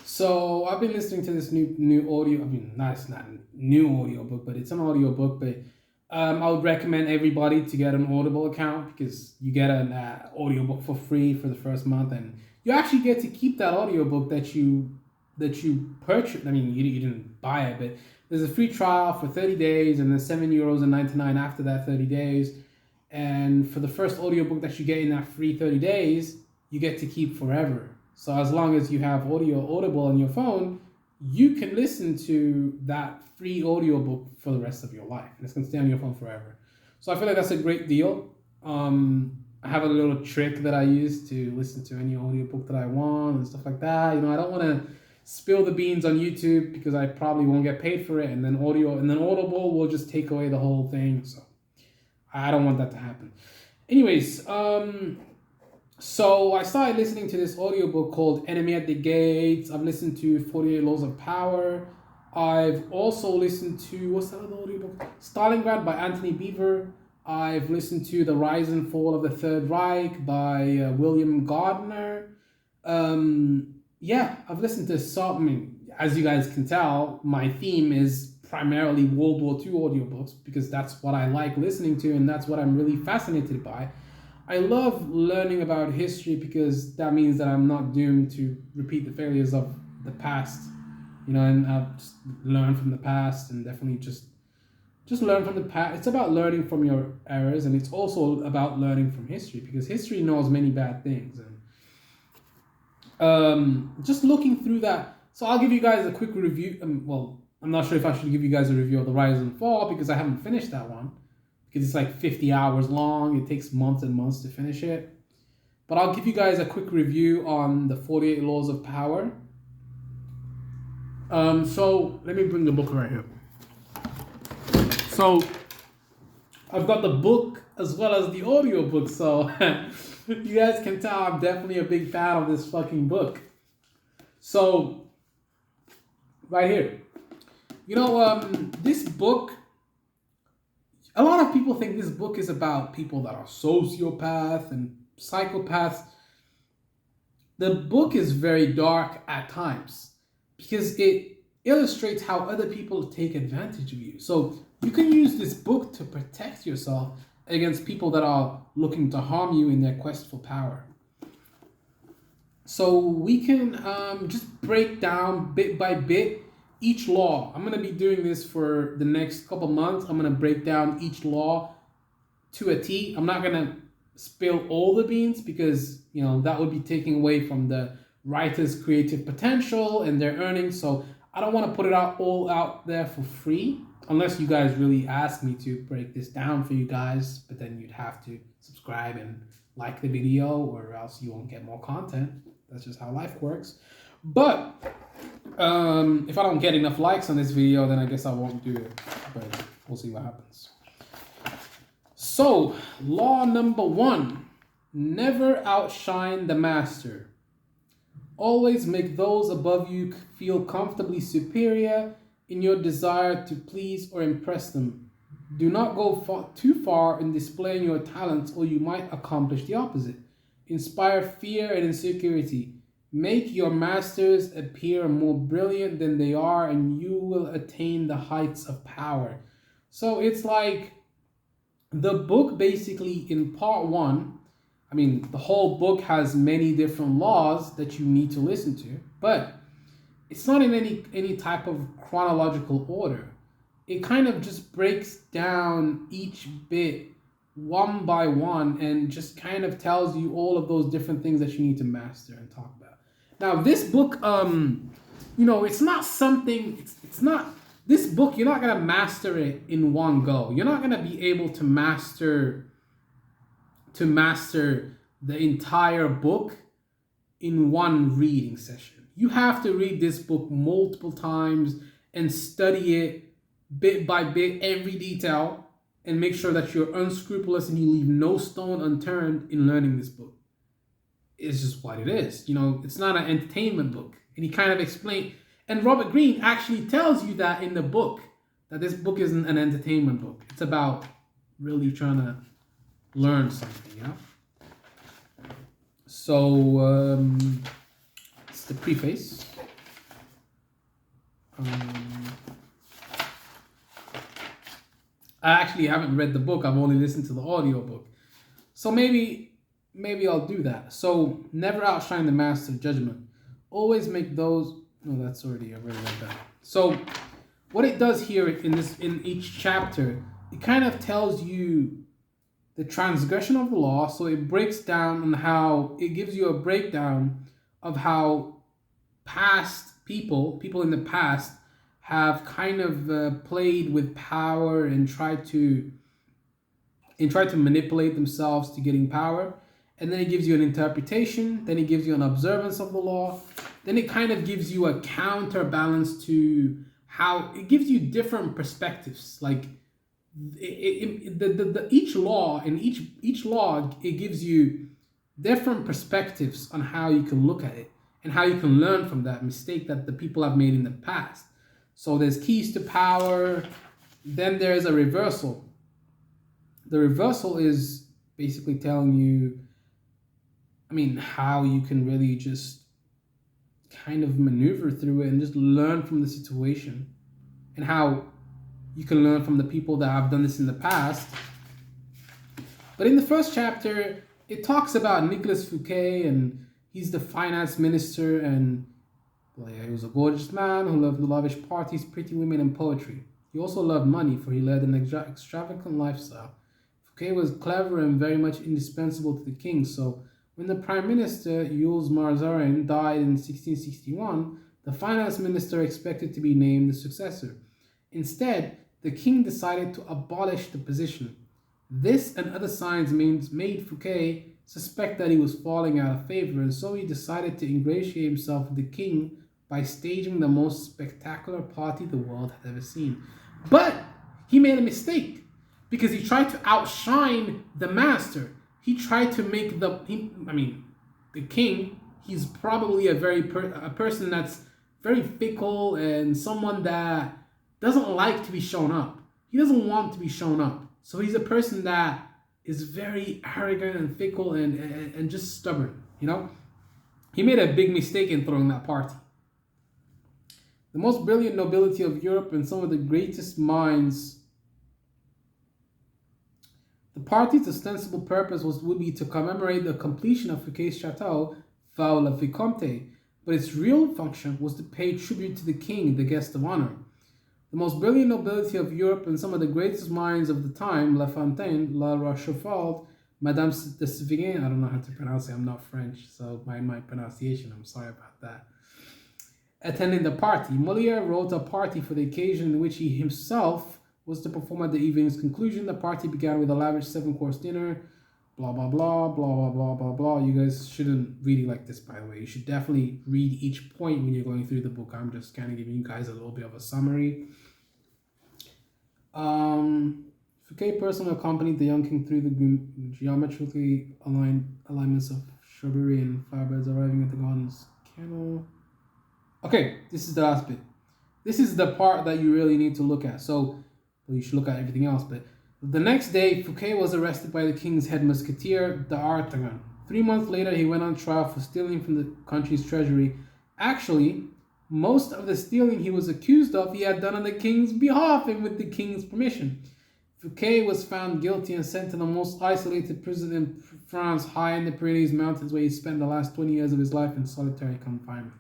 So I've been listening to this new audio. I mean, it's not a new audio book, but it's an audio book. But I would recommend everybody to get an Audible account because you get an audio book for free for the first month, and you actually get to keep that audio book that you purchased. I mean, you didn't buy it, but there's a free trial for 30 days, and then €7.99 after that 30 days. And for the first audiobook that you get in that free 30 days, you get to keep forever. So as long as you have Audible on your phone, you can listen to that free audiobook for the rest of your life. And it's going to stay on your phone forever. So I feel like that's a great deal. I have a little trick that I use to listen to any audiobook that I want and stuff like that. I don't want to spill the beans on YouTube because I probably won't get paid for it. And then Audible will just take away the whole thing. So I don't want that to happen. Anyways, so I started listening to this audiobook called Enemy at the Gates. I've listened to 48 Laws of Power. I've also listened to, what's that other audiobook? Stalingrad by Anthony Beaver. I've listened to The Rise and Fall of the Third Reich by William Gardner. I've listened to some. I mean, as you guys can tell, my theme is primarily World War II audiobooks because that's what I like listening to and that's what I'm really fascinated by. I love learning about history because that means that I'm not doomed to repeat the failures of the past, and I'll just learn from the past and definitely just learn from the past. It's about learning from your errors, and it's also about learning from history because history knows many bad things. And just looking through that, so I'll give you guys a quick review. I'm not sure if I should give you guys a review of The Rise and Fall because I haven't finished that one. Because it's like 50 hours long. It takes months and months to finish it. But I'll give you guys a quick review on the 48 Laws of Power. So let me bring the book right here. So I've got the book as well as the audio book. So you guys can tell I'm definitely a big fan of this fucking book. So right here. This book, a lot of people think this book is about people that are sociopaths and psychopaths. The book is very dark at times because it illustrates how other people take advantage of you. So you can use this book to protect yourself against people that are looking to harm you in their quest for power. So we can just break down bit by bit each law. I'm going to be doing this for the next couple months. I'm going to break down each law to a T. I'm not going to spill all the beans because, that would be taking away from the writer's creative potential and their earnings. So I don't want to put it all out there for free unless you guys really ask me to break this down for you guys. But then you'd have to subscribe and like the video or else you won't get more content. That's just how life works. But if I don't get enough likes on this video, then I guess I won't do it. But we'll see what happens. So, law number 1. Never outshine the master. Always make those above you feel comfortably superior in your desire to please or impress them. Do not go too far in displaying your talents or you might accomplish the opposite. Inspire fear and insecurity. Make your masters appear more brilliant than they are, and you will attain the heights of power. So it's like the book basically in part 1, the whole book has many different laws that you need to listen to, but it's not in any type of chronological order. It kind of just breaks down each bit one by one and just kind of tells you all of those different things that you need to master and talk about. Now, this book, it's not something, it's not, this book, you're not going to master it in one go. You're not going to be able to master the entire book in one reading session. You have to read this book multiple times and study it bit by bit, every detail, and make sure that you're unscrupulous and you leave no stone unturned in learning this book. It's just what it is. It's not an entertainment book. And he kind of explained, and Robert Greene actually tells you that in the book, that this book isn't an entertainment book. It's about really trying to learn something, So, it's the preface. Um, I actually haven't read the book. I've only listened to the audiobook. So maybe I'll do that. So never outshine the master judgment. Always make those. No, that's already I already read that. So what it does here in each chapter, it kind of tells you the transgression of the law. So it breaks down on how it gives you a breakdown of how past people in the past have kind of played with power and tried to manipulate themselves to getting power. And then it gives you an interpretation, then it gives you an observance of the law, then it kind of gives you a counterbalance to how it gives you different perspectives. Like each law in each law, it gives you different perspectives on how you can look at it and how you can learn from that mistake that the people have made in the past. So there's keys to power, then there's a reversal. The reversal is basically telling you, how you can really just kind of maneuver through it and just learn from the situation, and how you can learn from the people that have done this in the past. But in the first chapter, it talks about Nicolas Fouquet, and he's the finance minister, and he was a gorgeous man who loved lavish parties, pretty women, and poetry. He also loved money, for he led an extravagant lifestyle. Fouquet was clever and very much indispensable to the king, so when the Prime Minister, Jules Mazarin, died in 1661, the finance minister expected to be named the successor. Instead, the king decided to abolish the position. This and other signs made Fouquet suspect that he was falling out of favor, and so he decided to ingratiate himself with the king by staging the most spectacular party the world had ever seen. But he made a mistake, because he tried to outshine the master. He tried to make the king. He's probably a person that's very fickle and someone that doesn't like to be shown up. He doesn't want to be shown up. So he's a person that is very arrogant and fickle and just stubborn. He made a big mistake in throwing that party. The most brilliant nobility of Europe and some of the greatest minds. The party's ostensible purpose would be to commemorate the completion of Fouquet's chateau, Vaux le Vicomte, but its real function was to pay tribute to the king, the guest of honor. The most brilliant nobility of Europe and some of the greatest minds of the time, La Fontaine, La Rochefoucauld, Madame de Sévigné, I don't know how to pronounce it, I'm not French, so my pronunciation, I'm sorry about that, attending the party. Molière wrote a party for the occasion in which he himself was to perform at the evening's conclusion. The party began with a lavish 7-course dinner, blah, blah, blah, blah, blah, blah, blah, blah. You guys shouldn't read it like this, by the way. You should definitely read each point when you're going through the book. I'm just kind of giving you guys a little bit of a summary. Fouquet personally accompanied the young king through the geometrically alignments of shrubbery and flowerbeds, arriving at the garden's kennel. Okay, this is the last bit. This is the part that you really need to look at. So, you should look at everything else, but the next day, Fouquet was arrested by the king's head musketeer, d'Artagnan. 3 months later, he went on trial for stealing from the country's treasury. Actually, most of the stealing he was accused of, he had done on the king's behalf and with the king's permission. Fouquet was found guilty and sent to the most isolated prison in France, high in the Pyrenees Mountains, where he spent the last 20 years of his life in solitary confinement.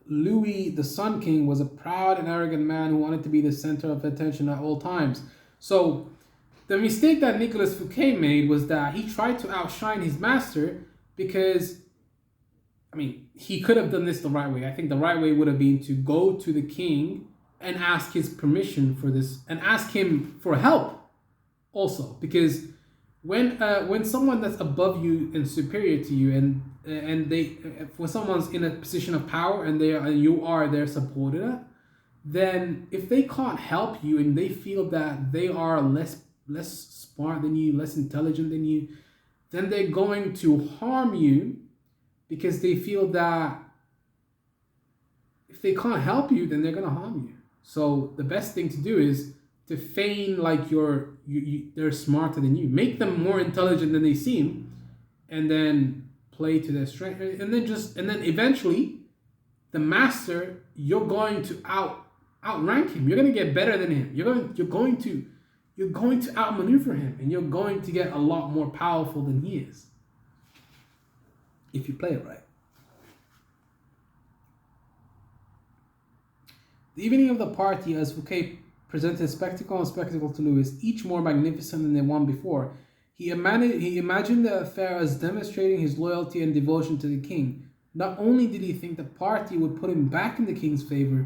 Louis, the Sun King, was a proud and arrogant man who wanted to be the center of attention at all times. So, the mistake that Nicolas Fouquet made was that he tried to outshine his master because, he could have done this the right way. I think the right way would have been to go to the king and ask his permission for this and ask him for help also. Because when someone that's above you and superior to you and when someone's in a position of power and you are their subordinate, then if they can't help you and they feel that they are less smart than you, less intelligent than you, then they're going to harm you because they feel that if they can't help you, then they're going to harm you. So the best thing to do is to feign like they're smarter than you. Make them more intelligent than they seem, and then play to their strength, and then eventually the master, you're going to outrank him. You're going to get better than him. You're going to outmaneuver him, and you're going to get a lot more powerful than he is if you play it right. The evening of the party, as Fouquet presented spectacle and spectacle to Louis, each more magnificent than the one before, he imagined the affair as demonstrating his loyalty and devotion to the king. Not only did he think the party would put him back in the king's favor,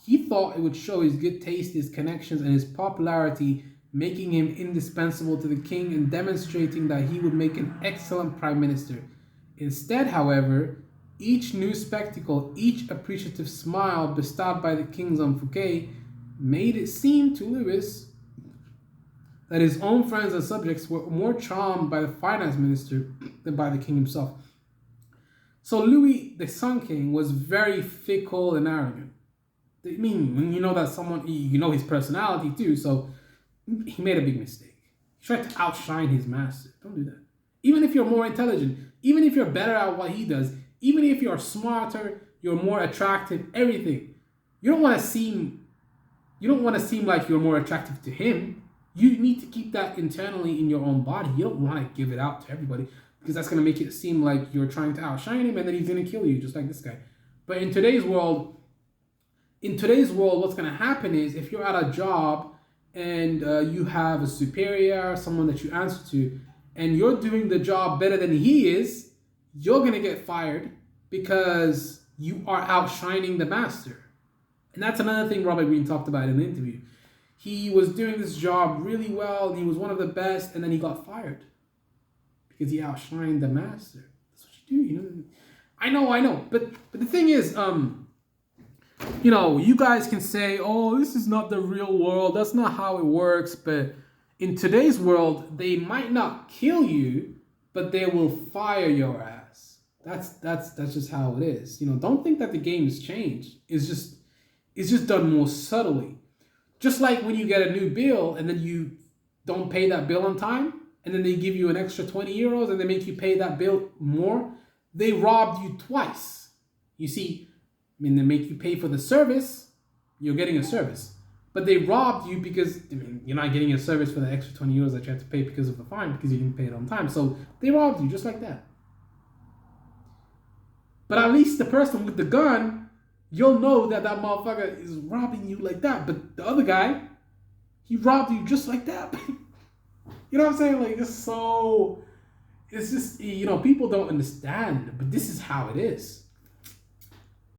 he thought it would show his good taste, his connections, and his popularity, making him indispensable to the king and demonstrating that he would make an excellent prime minister. Instead, however, each new spectacle, each appreciative smile bestowed by the kings on Fouquet made it seem to Louis that his own friends and subjects were more charmed by the finance minister than by the king himself. So Louis, the Sun King, was very fickle and arrogant. I mean, when you know that someone, you know his personality too, so he made a big mistake. He tried to outshine his master. Don't do that. Even if you're more intelligent, even if you're better at what he does, even if you're smarter, you're more attractive, everything. You don't want to seem like you're more attractive to him. You need to keep that internally in your own body. You don't want to give it out to everybody, because that's going to make it seem like you're trying to outshine him and then he's going to kill you, just like this guy. But in today's world, what's going to happen is, if you're at a job and you have a superior, someone that you answer to, and you're doing the job better than he is, you're going to get fired because you are outshining the master. And that's another thing Robert Greene talked about in the interview. He was doing this job really well, and he was one of the best, and then he got fired because he outshined the master. That's what you do, you know. I know. But the thing is, you know, you guys can say, oh, this is not the real world. That's not how it works. But in today's world, they might not kill you, but they will fire your ass. That's just how it is. You know, don't think that the game has changed. It's just done more subtly. Just like when you get a new bill and then you don't pay that bill on time, and then they give you an extra 20 euros and they make you pay that bill more, they robbed you twice. You see, I mean, they make you pay for the service, you're getting a service. But they robbed you because, I mean, you're not getting a service for the extra 20 euros that you have to pay because of the fine, because you didn't pay it on time. So they robbed you just like that. But at least the person with the gun, you'll know that that motherfucker is robbing you like that. But the other guy, he robbed you just like that. You know what I'm saying? Like, it's just, you know, people don't understand, but this is how it is.